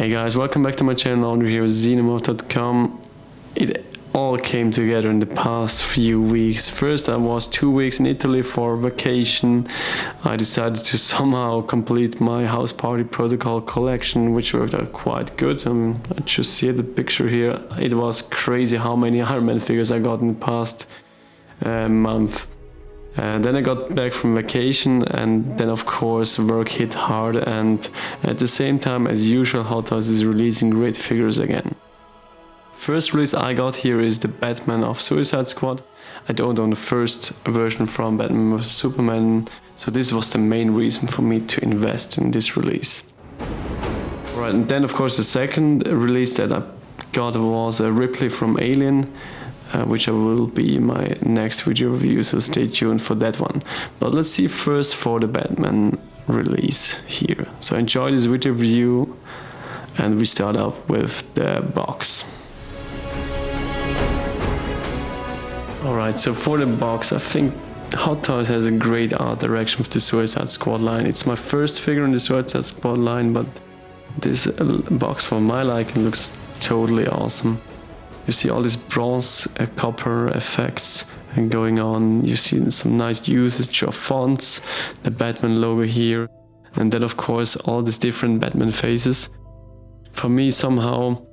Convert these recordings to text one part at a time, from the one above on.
Hey guys, welcome back to my channel. I'm here with xenomorph.com. It all came together in the past few weeks. First, I was 2 weeks in Italy for vacation. I decided to somehow complete my house party protocol collection, which worked out quite good. I just see the picture here. It was crazy how many Iron Man figures I got in the past month. And then I got back from vacation, and then of course work hit hard, and at the same time, as usual, Hot Toys is releasing great figures again. First release I got here is the Batman of Suicide Squad. I don't own the first version from Batman vs Superman, so this was the main reason for me to invest in this release. Right, and then of course the second release that I got was a Ripley from Alien, which will be my next video review, so stay tuned for that one. But let's see first for the Batman release here. So enjoy this video review, and we start off with the box. Alright, so for the box, I think Hot Toys has a great art direction with the Suicide Squad line. It's my first figure in the Suicide Squad line, but this box for my liking looks totally awesome. You see all these bronze copper effects going on. You see some nice usage of fonts, the Batman logo here, and then of course all these different Batman faces. For me, somehow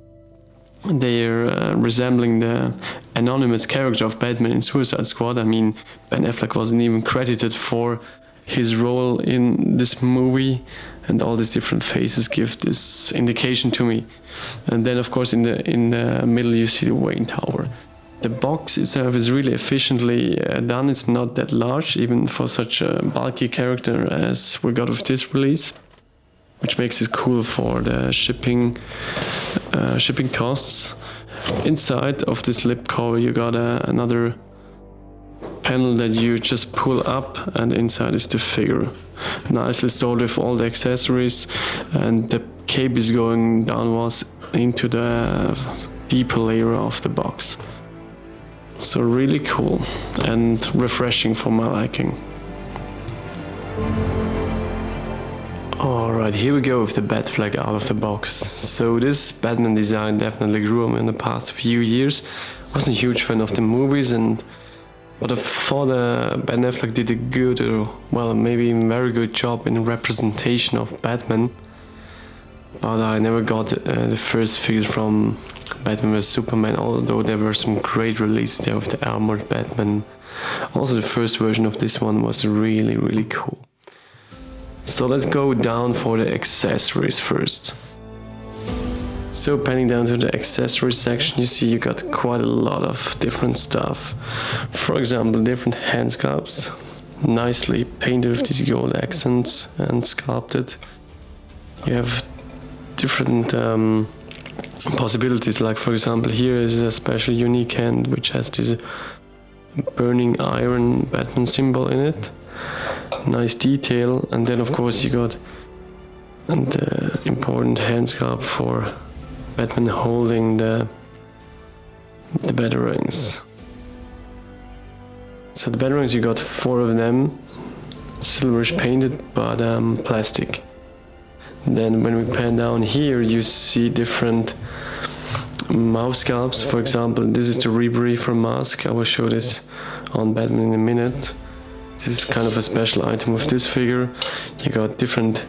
they're resembling the anonymous character of Batman in Suicide Squad. I mean, Ben Affleck wasn't even credited for his role in this movie, and all these different faces give this indication to me. And then of course in the middle you see the Wayne Tower. The box itself is really efficiently done. It's not that large, even for such a bulky character as we got with this release, which makes it cool for the shipping costs. Inside of this lip cover you got another panel that you just pull up, and inside is the figure, nicely stored with all the accessories, and the cape is going downwards into the deeper layer of the box. So really cool and refreshing for my liking. Alright, here we go with the Bat flag out of the box. So this Batman design definitely grew on me in the past few years. I wasn't a huge fan of the movies, but I thought Ben Affleck did a good, well, maybe even very good job in representation of Batman. But I never got the first figures from Batman vs Superman, although there were some great releases there with the armored Batman. Also the first version of this one was really, really cool. So let's go down for the accessories first. So panning down to the accessories section, you see you got quite a lot of different stuff. For example, different hand sculpts, nicely painted with these gold accents and sculpted. You have different possibilities, like for example here is a special unique hand which has this burning iron Batman symbol in it. Nice detail, and then of course you got the important hand sculpt for Batman holding the batarangs. So the batarangs, you got 4 of them, silverish painted, but plastic. Then when we pan down here, you see different mouth sculpts. For example, this is the Rebreather mask. I will show this on Batman in a minute. This is kind of a special item with this figure. You got different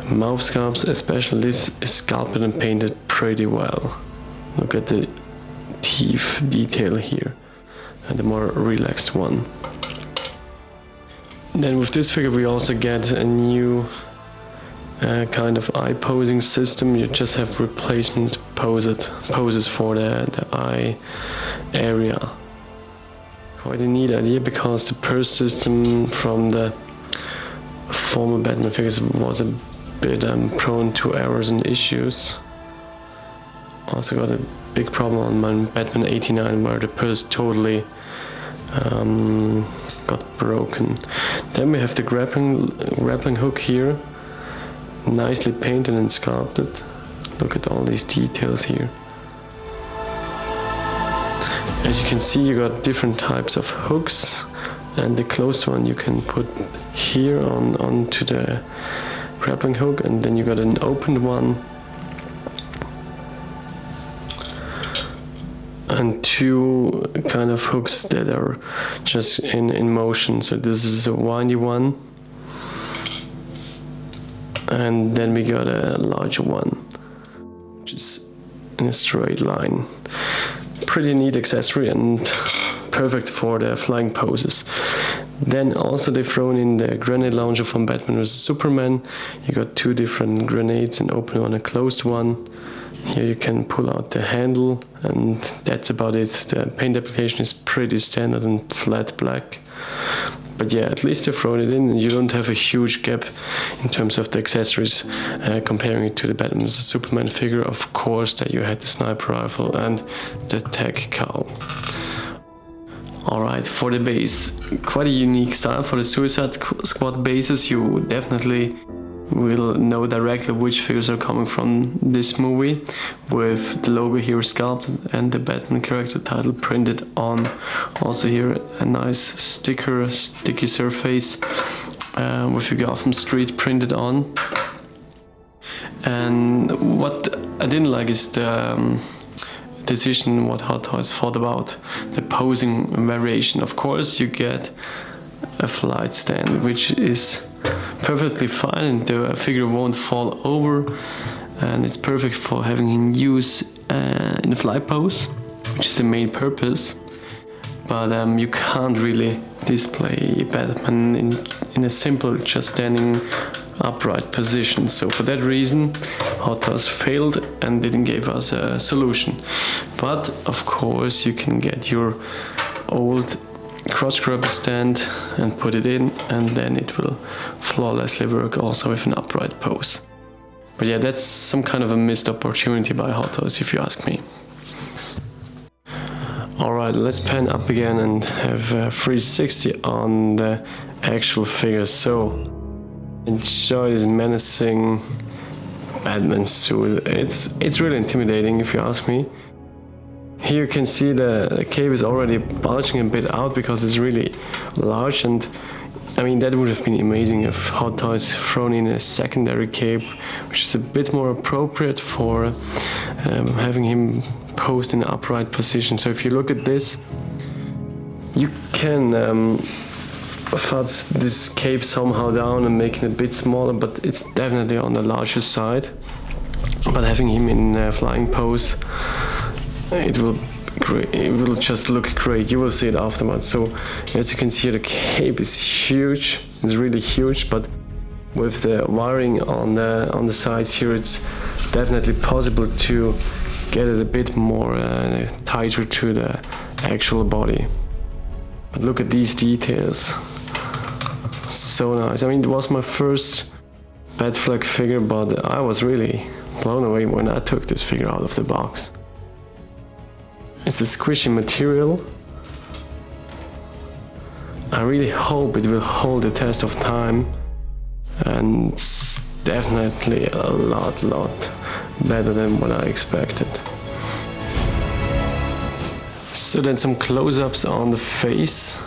mouth sculpts, especially this is sculpted and painted pretty well. Look at the teeth detail here, and the more relaxed one. Then with this figure we also get a new kind of eye posing system. You just have replacement poses for the eye area. Quite a neat idea, because the purse system from the former Batman figures was a bit prone to errors and issues. Also got a big problem on my Batman 89 where the purse totally got broken. Then we have the grappling hook here, nicely painted and sculpted. Look at all these details here. As you can see, you got different types of hooks, and the closed one you can put here onto the grappling hook, and then you got an opened one and two kind of hooks that are just in motion. So this is a windy one, and then we got a larger one, which is in a straight line. Pretty neat accessory and perfect for the flying poses. Then also they've thrown in the grenade launcher from Batman vs Superman. You got two different grenades, an open one, a closed one. Here you can pull out the handle, and that's about it. The paint application is pretty standard and flat black. But yeah, at least they've thrown it in, and you don't have a huge gap in terms of the accessories comparing it to the Batman vs Superman figure. Of course, that you had the sniper rifle and the tech cowl. Alright, for the base, quite a unique style for the Suicide Squad bases. You definitely will know directly which figures are coming from this movie, with the logo here sculpted and the Batman character title printed on. Also here a nice sticky surface with your Gotham Street printed on. And what I didn't like is the decision what Hot Toys thought about the posing variation. Of course you get a flight stand, which is perfectly fine, and the figure won't fall over, and it's perfect for having in use in the flight pose, which is the main purpose. But you can't really display Batman in a simple just standing upright position. So for that reason Hot Toys failed and didn't give us a solution. But of course you can get your old crotch grabber stand and put it in, and then it will flawlessly work also with an upright pose. But yeah, that's some kind of a missed opportunity by Hot Toys if you ask me. Alright, let's pan up again and have 360 on the actual figure. So enjoy this menacing Batman suit. It's really intimidating if you ask me. Here you can see the cape is already bulging a bit out because it's really large, and I mean that would have been amazing if Hot Toys thrown in a secondary cape, which is a bit more appropriate for having him posed in an upright position. So if you look at this, you can fudge this cape somehow down and make it a bit smaller, but it's definitely on the larger side. But having him in a flying pose, it will just look great. You will see it afterwards. So as you can see, the cape is huge. It's really huge, but with the wiring on the sides here, it's definitely possible to get it a bit more tighter to the actual body. But look at these details. So nice. I mean, it was my first Batfleck figure, but I was really blown away when I took this figure out of the box. It's a squishy material. I really hope it will hold the test of time, and it's definitely a lot better than what I expected. So then some close-ups on the face.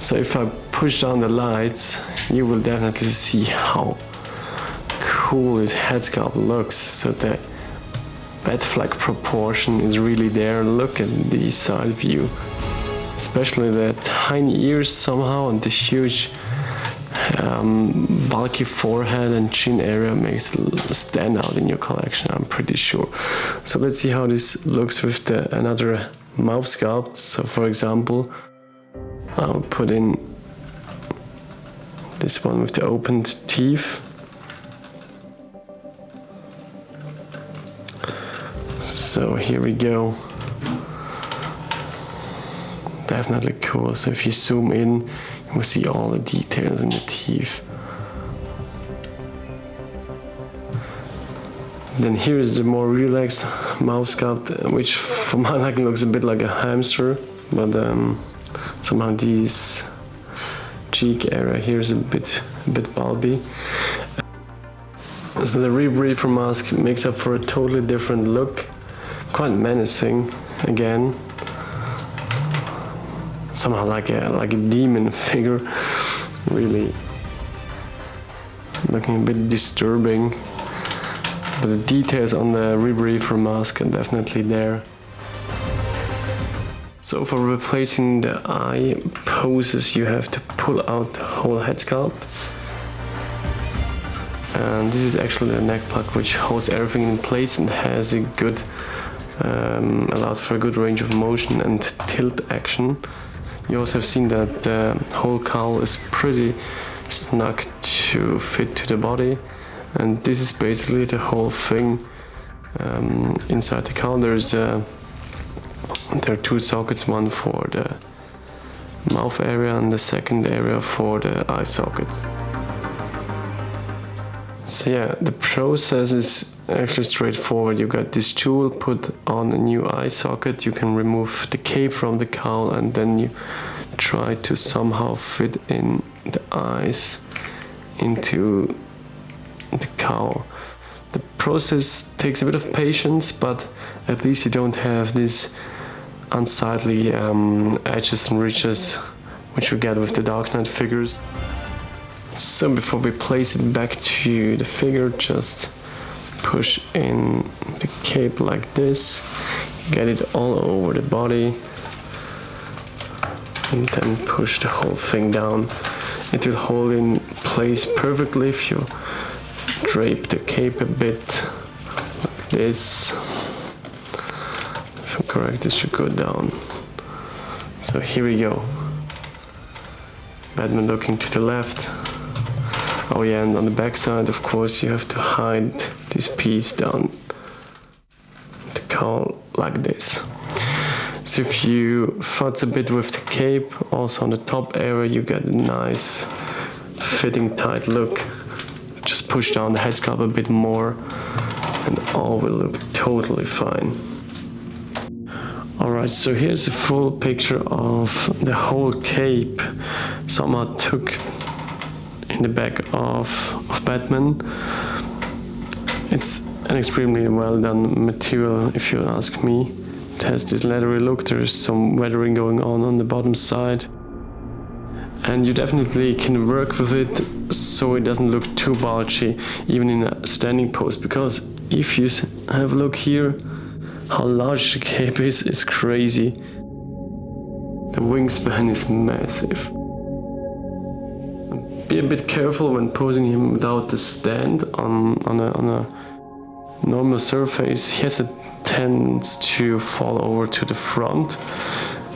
So if I push down the lights, you will definitely see how cool his head sculpt looks. So the Batfleck proportion is really there. Look at the side view, especially the tiny ears somehow, and the huge bulky forehead and chin area makes it stand out in your collection, I'm pretty sure. So let's see how this looks with another mouth sculpt. So for example, I'll put in this one with the opened teeth. So here we go. Definitely cool. So if you zoom in, you will see all the details in the teeth. Then here is the more relaxed mouth sculpt, which for my liking looks a bit like a hamster, but somehow this cheek area here is a bit bulby. So the rebreather mask makes up for a totally different look, quite menacing again, somehow like a demon figure, really looking a bit disturbing. But the details on the rebreather mask are definitely there. So for replacing the eye poses, you have to pull out the whole head sculpt. And this is actually a neck plug which holds everything in place and has a good, allows for a good range of motion and tilt action. You also have seen that the whole cowl is pretty snug to fit to the body. And this is basically the whole thing. Inside the cowl there are two sockets, one for the mouth area and the second area for the eye sockets. So yeah, the process is actually straightforward. You got this tool, put on a new eye socket, you can remove the cape from the cowl, and then you try to somehow fit in the eyes into the cowl. The process takes a bit of patience, but at least you don't have these unsightly edges and ridges which we get with the Dark Knight figures. So before we place it back to the figure, just push in the cape like this, get it all over the body, and then push the whole thing down. It will hold in place perfectly if you drape the cape a bit like this. If I'm correct, this should go down. So here we go. Batman looking to the left. Oh yeah, and on the back side, of course, you have to hide this piece down the cowl like this. So if you futz a bit with the cape, also on the top area, you get a nice fitting tight look. Just push down the head sculpt a bit more and all will look totally fine. Alright, so here's a full picture of the whole cape somehow took in the back of Batman. It's an extremely well done material if you ask me. It has this leathery look, there's some weathering going on the bottom side. And you definitely can work with it so it doesn't look too bulgy, even in a standing pose, because if you have a look here, how large the cape is crazy. The wingspan is massive. Be a bit careful when posing him without the stand on a normal surface. He has a tendency to fall over to the front.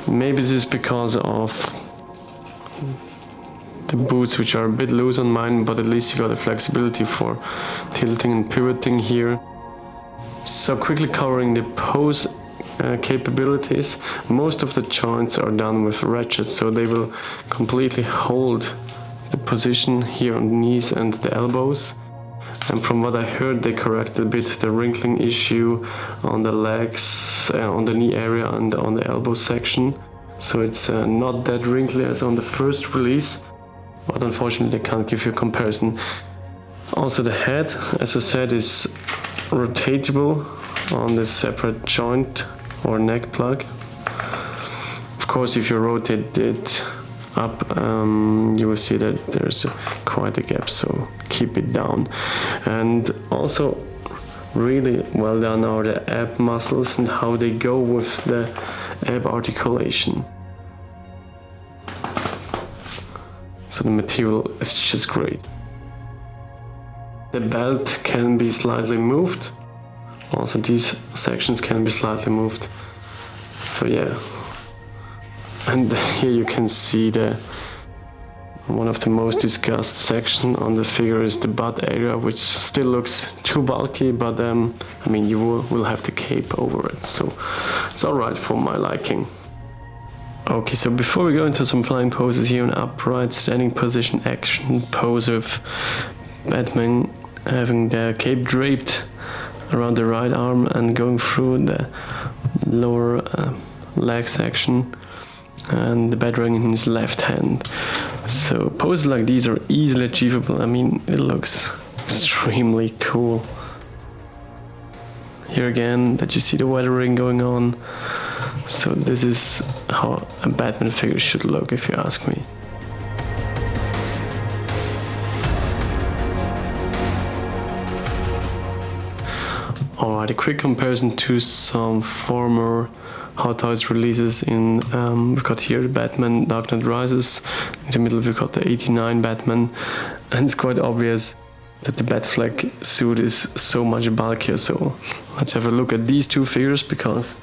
Maybe this is because of the boots, which are a bit loose on mine, but at least you got the flexibility for tilting and pivoting here. So quickly covering the pose capabilities, most of the joints are done with ratchets, so they will completely hold the position here on the knees and the elbows. And from what I heard, they corrected a bit the wrinkling issue on the legs, on the knee area and on the elbow section. So it's not that wrinkly as on the first release, but unfortunately I can't give you a comparison. Also the head, as I said, is rotatable on this separate joint or neck plug. Of course, if you rotate it up, you will see that there's quite a gap, so keep it down. And also really well done are the ab muscles and how they go with the ab articulation. So the material is just great. The belt can be slightly moved. Also these sections can be slightly moved. So yeah. And here you can see one of the most discussed section on the figure is the butt area, which still looks too bulky, but I mean, you will have the cape over it, so it's alright for my liking. Okay, so before we go into some flying poses here, an upright standing position action pose with Batman having the cape draped around the right arm and going through the lower leg section and the batarang in his left hand. So poses like these are easily achievable. I mean, it looks extremely cool. Here again, that you see the weathering going on. So this is how a Batman figure should look, if you ask me. Alright, a quick comparison to some former Hot Toys releases in, we've got here the Batman Dark Knight Rises, in the middle we've got the 89 Batman, and it's quite obvious that the Batfleck suit is so much bulkier. So let's have a look at these two figures, because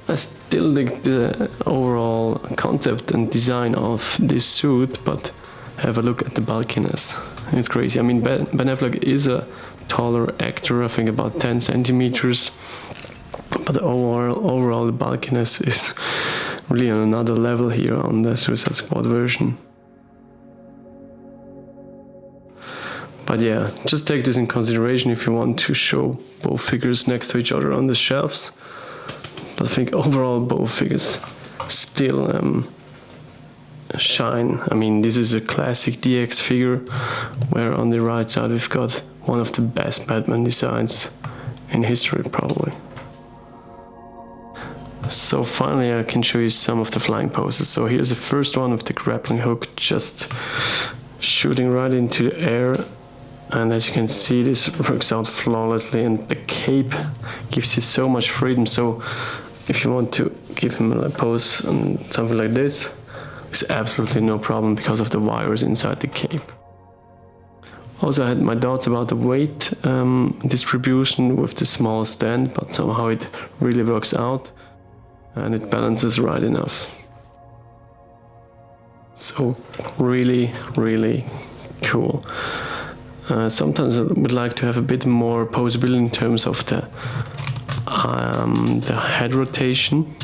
I still dig the overall concept and design of this suit, but have a look at the bulkiness. It's crazy. I mean, Ben Affleck is a taller actor, I think about 10 centimeters, but overall the bulkiness is really on another level here on the Suicide Squad version. But yeah, just take this in consideration if you want to show both figures next to each other on the shelves. But I think overall both figures still shine. I mean, this is a classic DX figure, where on the right side we've got one of the best Batman designs in history, probably. So finally I can show you some of the flying poses. So here's the first one with the grappling hook just shooting right into the air. And as you can see, this works out flawlessly, and the cape gives you so much freedom. So if you want to give him a pose and something like this, it's absolutely no problem because of the wires inside the cape. Also, I had my doubts about the weight distribution with the small stand, but somehow it really works out and it balances right enough. So really, really cool. Sometimes I would like to have a bit more posability in terms of the head rotation,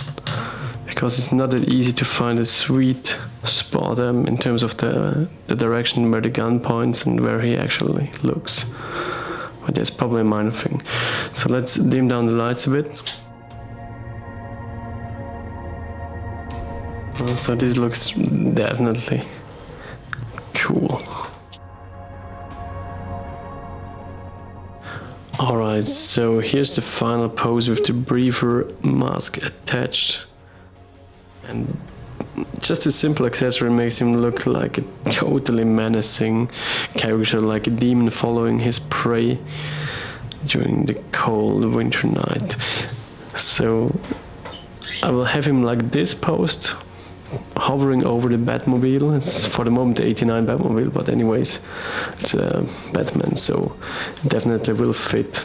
because it's not that easy to find a sweet spot in terms of the direction where the gun points and where he actually looks. But that's probably a minor thing. So let's dim down the lights a bit. So this looks definitely cool. Alright, so here's the final pose with the breather mask attached. And just a simple accessory makes him look like a totally menacing character, like a demon following his prey during the cold winter night. So I will have him like this posed, hovering over the Batmobile. It's for the moment the 89 Batmobile, but anyways, it's a Batman, so it definitely will fit.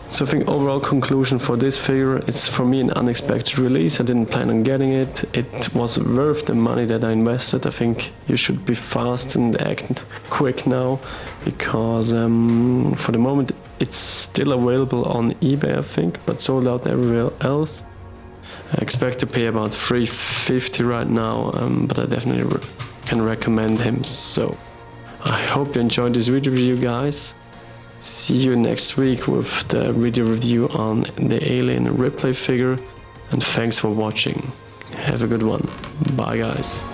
So I think overall conclusion for this figure, it's for me an unexpected release. I didn't plan on getting it. It was worth the money that I invested. I think you should be fast and act quick now, because for the moment it's still available on eBay, I think, but sold out everywhere else. I expect to pay about $350 right now, but I definitely can recommend him. So I hope you enjoyed this video review, guys. See you next week with the video review on the Alien Ripley figure, and thanks for watching. Have a good one. Bye, guys.